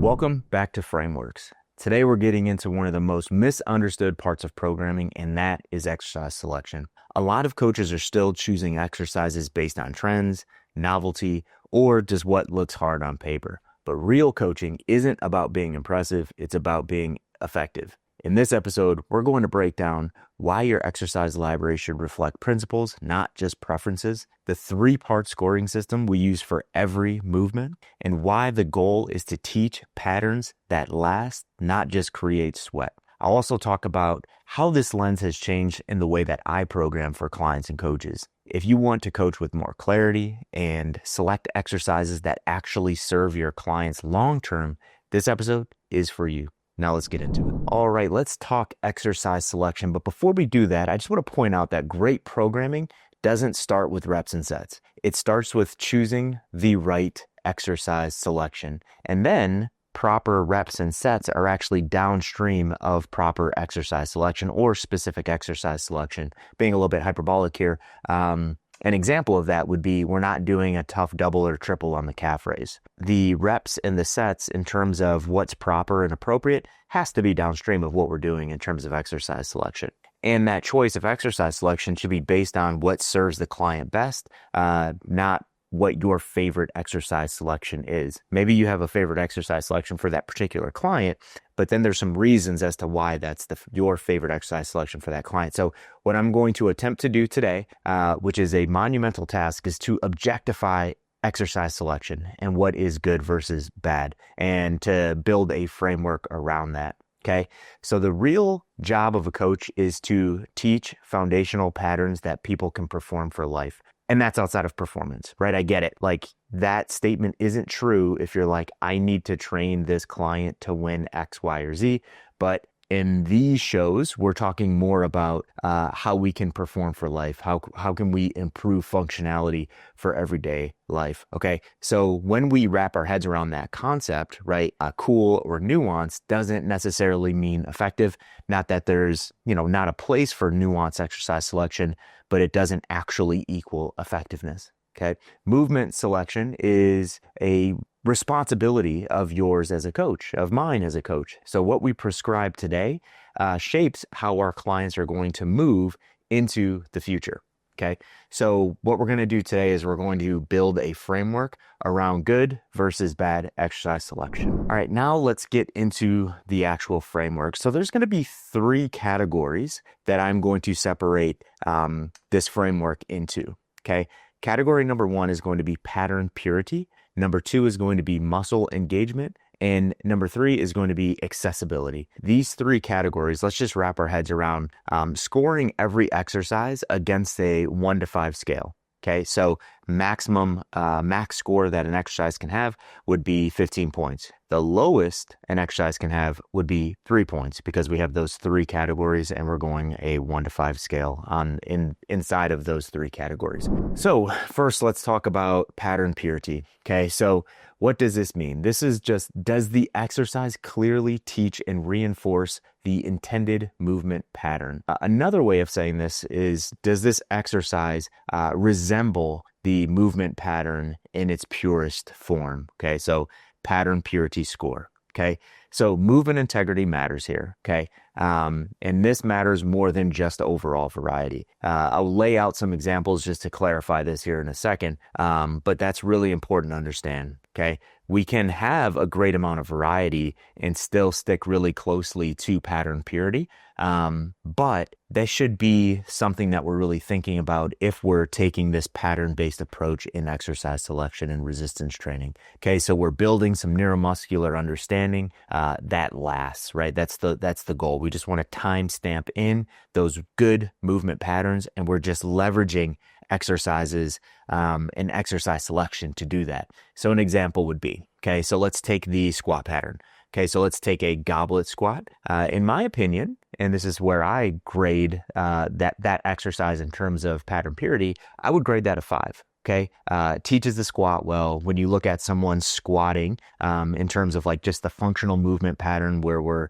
Welcome back to Frameworks. Today we're getting into one of the most misunderstood parts of programming, and that is exercise selection. A lot of coaches are still choosing exercises based on trends, novelty, or just what looks hard on paper. But real coaching isn't about being impressive, it's about being effective. In this episode, we're going to break down why your exercise library should reflect principles, not just preferences, the 3-part scoring system we use for every movement, and why the goal is to teach patterns that last, not just create sweat. I'll also talk about how this lens has changed in the way that I program for clients and coaches. If you want to coach with more clarity and select exercises that actually serve your clients long-term, this episode is for you. Now let's get into it. All right, let's talk exercise selection. But before we do that, I just want to point out that great programming doesn't start with reps and sets. It starts with choosing the right exercise selection. And then proper reps and sets are actually downstream of proper exercise selection or specific exercise selection. Being a little bit hyperbolic here, an example of that would be we're not doing a tough double or triple on the calf raise. The reps and the sets in terms of what's proper and appropriate has to be downstream of what we're doing in terms of exercise selection. And that choice of exercise selection should be based on what serves the client best, not what your favorite exercise selection is. Maybe you have a favorite exercise selection for that particular client, but then there's some reasons as to why that's your favorite exercise selection for that client. So what I'm going to attempt to do today, which is a monumental task, is to objectify exercise selection and what is good versus bad, and to build a framework around that. Okay, so the real job of a coach is to teach foundational patterns that people can perform for life. And that's outside of performance, right? I get it. Like, that statement isn't true if you're like, I need to train this client to win X, Y, or Z. But in these shows, we're talking more about how we can perform for life. How can we improve functionality for everyday life? Okay, so when we wrap our heads around that concept, right, cool or nuance doesn't necessarily mean effective. Not that there's, not a place for nuance exercise selection, but it doesn't actually equal effectiveness. Okay, movement selection is a responsibility of yours as a coach, of mine as a coach. So what we prescribe today shapes how our clients are going to move into the future. Okay, so what we're going to do today is we're going to build a framework around good versus bad exercise selection. All right, now let's get into the actual framework. So there's going to be 3 categories that I'm going to separate this framework into. Okay, category number 1 is going to be pattern purity. Number 2 is going to be muscle engagement. And number 3 is going to be accessibility. These 3 categories, let's just wrap our heads around scoring every exercise against a 1 to 5 scale. Okay, so max score that an exercise can have would be 15 points. The lowest an exercise can have would be 3 points, because we have those 3 categories and we're going a 1 to 5 scale inside of those 3 categories. So first, let's talk about pattern purity. Okay, so what does this mean? This is just, does the exercise clearly teach and reinforce the intended movement pattern? Another way of saying this is, does this exercise resemble the movement pattern in its purest form? Okay, so pattern purity score. Okay, so movement integrity matters here. Okay, and this matters more than just overall variety. I'll lay out some examples just to clarify this here in a second, but that's really important to understand. Okay, we can have a great amount of variety and still stick really closely to pattern purity, but that should be something that we're really thinking about if we're taking this pattern-based approach in exercise selection and resistance training. Okay, so we're building some neuromuscular understanding that lasts, right? That's the goal. We just want to timestamp in those good movement patterns, and we're just leveraging exercises and exercise selection to do that. So an example would be, okay, so let's take the squat pattern. Okay, so let's take a goblet squat. In my opinion, and this is where I grade that exercise in terms of pattern purity, I would grade that a 5. Okay, teaches the squat well. When you look at someone squatting, in terms of like just the functional movement pattern where we're,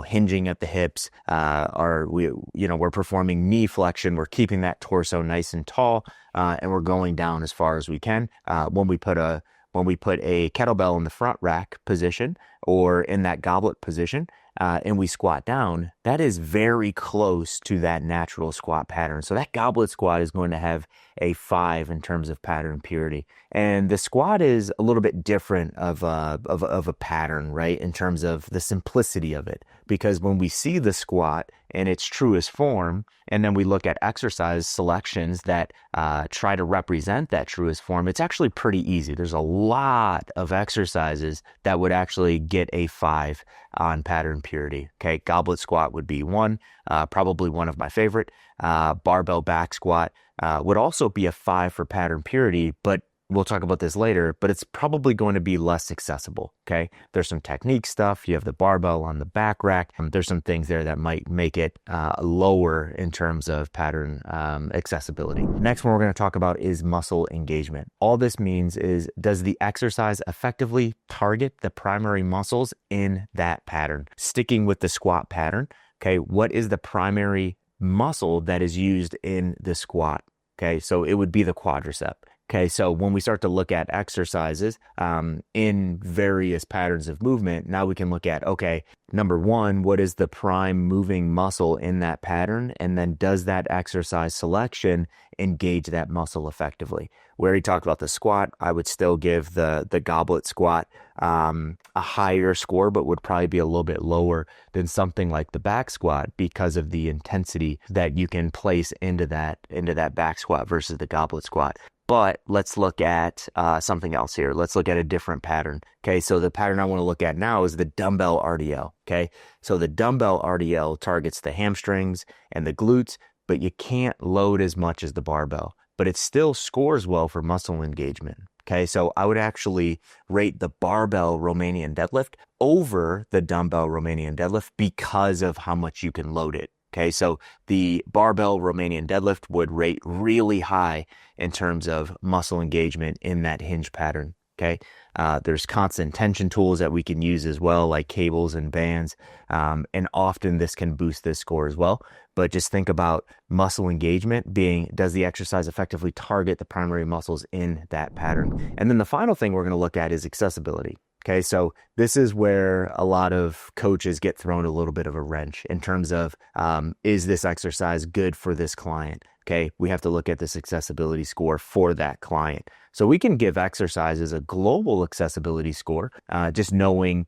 hinging at the hips, or we're performing knee flexion, we're keeping that torso nice and tall, and we're going down as far as we can. When we put a when we put a kettlebell in the front rack position or in that goblet position, and we squat down, that is very close to that natural squat pattern. So that goblet squat is going to have a 5 in terms of pattern purity. And the squat is a little bit different of a pattern, right? In terms of the simplicity of it. Because when we see the squat in its truest form, and then we look at exercise selections that try to represent that truest form, it's actually pretty easy. There's a lot of exercises that would actually get a 5 on pattern purity. Okay, goblet squat would be one, probably one of my favorite. Barbell back squat would also be a 5 for pattern purity, but we'll talk about this later, but it's probably going to be less accessible, okay? There's some technique stuff. You have the barbell on the back rack. There's some things there that might make it lower in terms of pattern accessibility. Next one we're going to talk about is muscle engagement. All this means is, does the exercise effectively target the primary muscles in that pattern? Sticking with the squat pattern, okay, what is the primary muscle that is used in the squat? Okay, so it would be the quadricep. Okay, so when we start to look at exercises in various patterns of movement, now we can look at, okay, number one, what is the prime moving muscle in that pattern? And then does that exercise selection engage that muscle effectively? We already talked about the squat. I would still give the goblet squat a higher score, but would probably be a little bit lower than something like the back squat because of the intensity that you can place into that back squat versus the goblet squat. But let's look at something else here. Let's look at a different pattern. Okay, so the pattern I want to look at now is the dumbbell RDL. Okay, so the dumbbell RDL targets the hamstrings and the glutes, but you can't load as much as the barbell, but it still scores well for muscle engagement. Okay, so I would actually rate the barbell Romanian deadlift over the dumbbell Romanian deadlift because of how much you can load it. Okay, so the barbell Romanian deadlift would rate really high in terms of muscle engagement in that hinge pattern. Okay, there's constant tension tools that we can use as well, like cables and bands, and often this can boost this score as well. But just think about muscle engagement being, does the exercise effectively target the primary muscles in that pattern? And then the final thing we're going to look at is accessibility. Okay, so this is where a lot of coaches get thrown a little bit of a wrench in terms of, is this exercise good for this client? Okay, we have to look at this accessibility score for that client. So we can give exercises a global accessibility score, just knowing,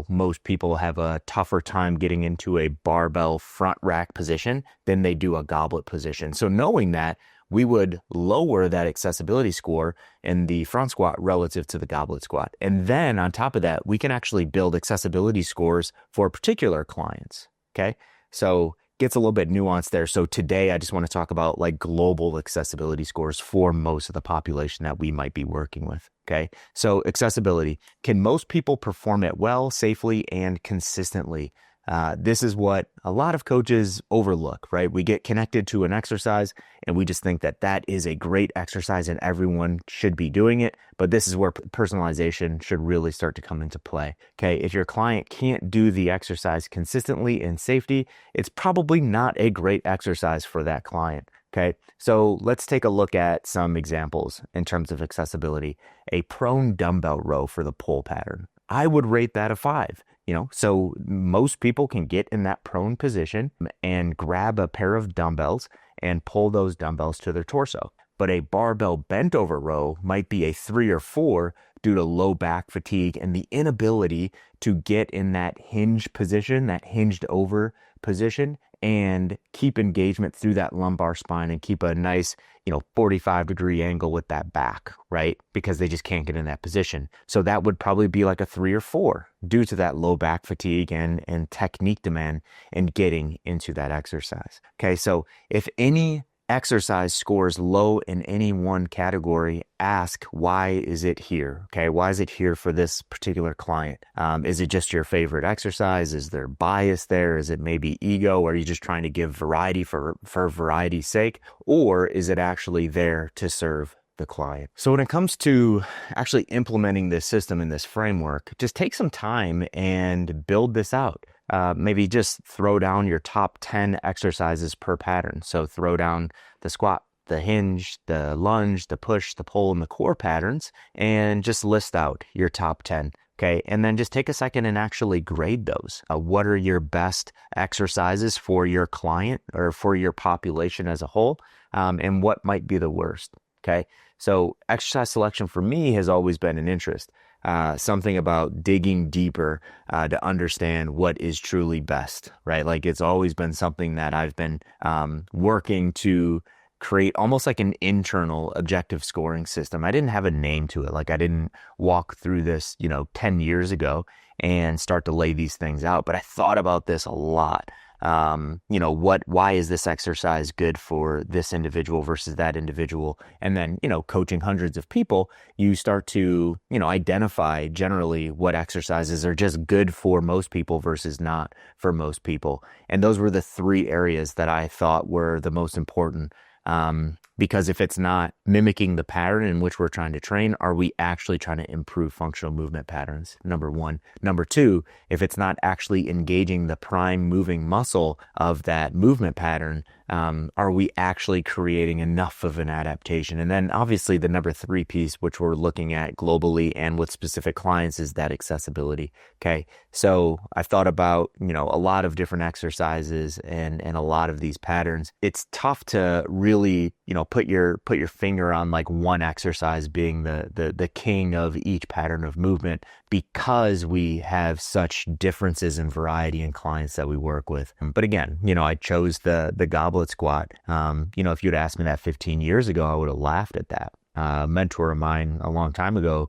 most people have a tougher time getting into a barbell front rack position than they do a goblet position. So knowing that, we would lower that accessibility score in the front squat relative to the goblet squat. And then on top of that, we can actually build accessibility scores for particular clients. Okay, so gets a little bit nuanced there. So today I just want to talk about like global accessibility scores for most of the population that we might be working with. Okay, so accessibility. Can most people perform it well, safely, and consistently? This is what a lot of coaches overlook, right? We get connected to an exercise and we just think that that is a great exercise and everyone should be doing it. But this is where personalization should really start to come into play. Okay, if your client can't do the exercise consistently in safety, it's probably not a great exercise for that client. Okay, so let's take a look at some examples in terms of accessibility. A prone dumbbell row for the pull pattern. I would rate that a 5. So most people can get in that prone position and grab a pair of dumbbells and pull those dumbbells to their torso. But a barbell bent over row might be a 3 or 4 due to low back fatigue and the inability to get in that hinge position, that hinged over position, and keep engagement through that lumbar spine and keep a nice, 45-degree angle with that back, right? Because they just can't get in that position. So that would probably be like a 3 or 4 due to that low back fatigue and technique demand in getting into that exercise. Okay, so if any exercise scores low in any one category, ask, why is it here? Okay, why is it here for this particular client? Is it just your favorite exercise? Is there bias there? Is it maybe ego? Are you just trying to give variety for variety's sake? Or is it actually there to serve the client? So when it comes to actually implementing this system and this framework, just take some time and build this out. Maybe just throw down your top 10 exercises per pattern. So throw down the squat the hinge, the lunge, the push, the pull, and the core patterns, and just list out your top 10. Okay. And then just take a second and actually grade those. What are your best exercises for your client or for your population as a whole? And what might be the worst? Okay. So exercise selection for me has always been an interest. Something about digging deeper to understand what is truly best, right? Like it's always been something that I've been working to create almost like an internal objective scoring system. I didn't have a name to it. Like I didn't walk through this, 10 years ago and start to lay these things out. But I thought about this a lot. Why is this exercise good for this individual versus that individual? And then, coaching hundreds of people, you start to, identify generally what exercises are just good for most people versus not for most people. And those were the three areas that I thought were the most important. Because if it's not mimicking the pattern in which we're trying to train, are we actually trying to improve functional movement patterns? Number one. Number two, if it's not actually engaging the prime moving muscle of that movement pattern, are we actually creating enough of an adaptation? And then obviously the number three piece, which we're looking at globally and with specific clients, is that accessibility. Okay. So I've thought about, a lot of different exercises and a lot of these patterns. It's tough to really, put your finger on like one exercise being the king of each pattern of movement, because we have such differences in variety in clients that we work with. But again, I chose the goblet squat. If you'd asked me that 15 years ago, I would have laughed at that. A mentor of mine a long time ago,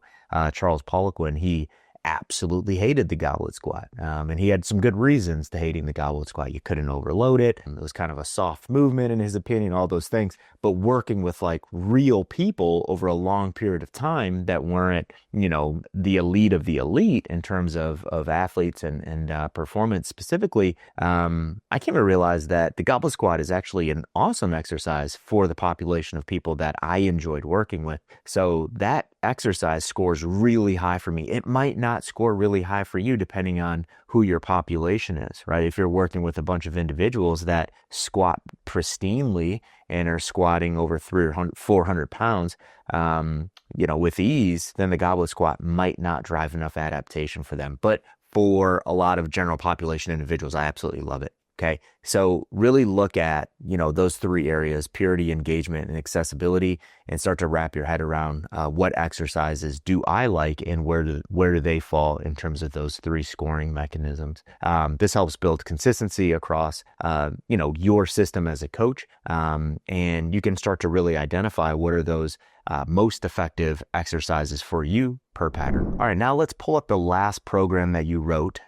Charles Poliquin, he absolutely hated the goblet squat. And he had some good reasons to hating the goblet squat. You couldn't overload it. It was kind of a soft movement in his opinion, all those things. But working with like real people over a long period of time that weren't, the elite of the elite in terms of athletes and performance specifically, I came to realize that the goblet squat is actually an awesome exercise for the population of people that I enjoyed working with. So that exercise scores really high for me. It might not score really high for you depending on who your population is, right? If you're working with a bunch of individuals that squat pristinely and are squatting over 300, 400 pounds, with ease, then the goblet squat might not drive enough adaptation for them. But for a lot of general population individuals, I absolutely love it. Okay. So really look at, those three areas: purity, engagement, and accessibility, and start to wrap your head around what exercises do I like and where do they fall in terms of those three scoring mechanisms. This helps build consistency across, your system as a coach. And you can start to really identify what are those most effective exercises for you per pattern. All right, now let's pull up the last program that you wrote.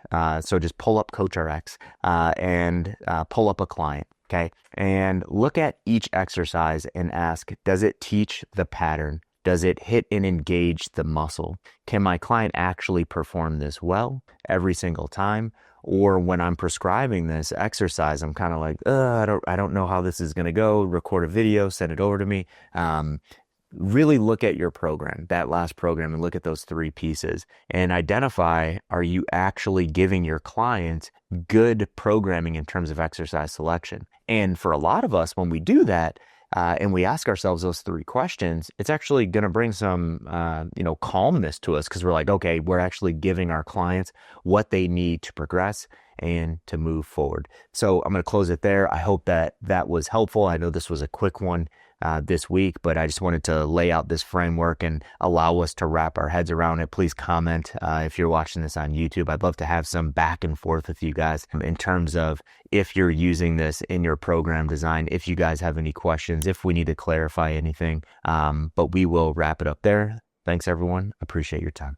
So just pull up CoachRx and pull up a client, okay? And look at each exercise and ask, does it teach the pattern? Does it hit and engage the muscle? Can my client actually perform this well every single time? Or when I'm prescribing this exercise, I'm kind of like, I don't know how this is going to go. Record a video, send it over to me. Really look at your program, that last program, and look at those three pieces and identify, are you actually giving your client good programming in terms of exercise selection? And for a lot of us, when we do that, and we ask ourselves those three questions, it's actually going to bring some, calmness to us, because we're like, okay, we're actually giving our clients what they need to progress and to move forward. So I'm going to close it there. I hope that was helpful. I know this was a quick one this week, but I just wanted to lay out this framework and allow us to wrap our heads around it. Please comment if you're watching this on YouTube. I'd love to have some back and forth with you guys in terms of if you're using this in your program design, if you guys have any questions, if we need to clarify anything. But we will wrap it up there. Thanks, everyone. Appreciate your time.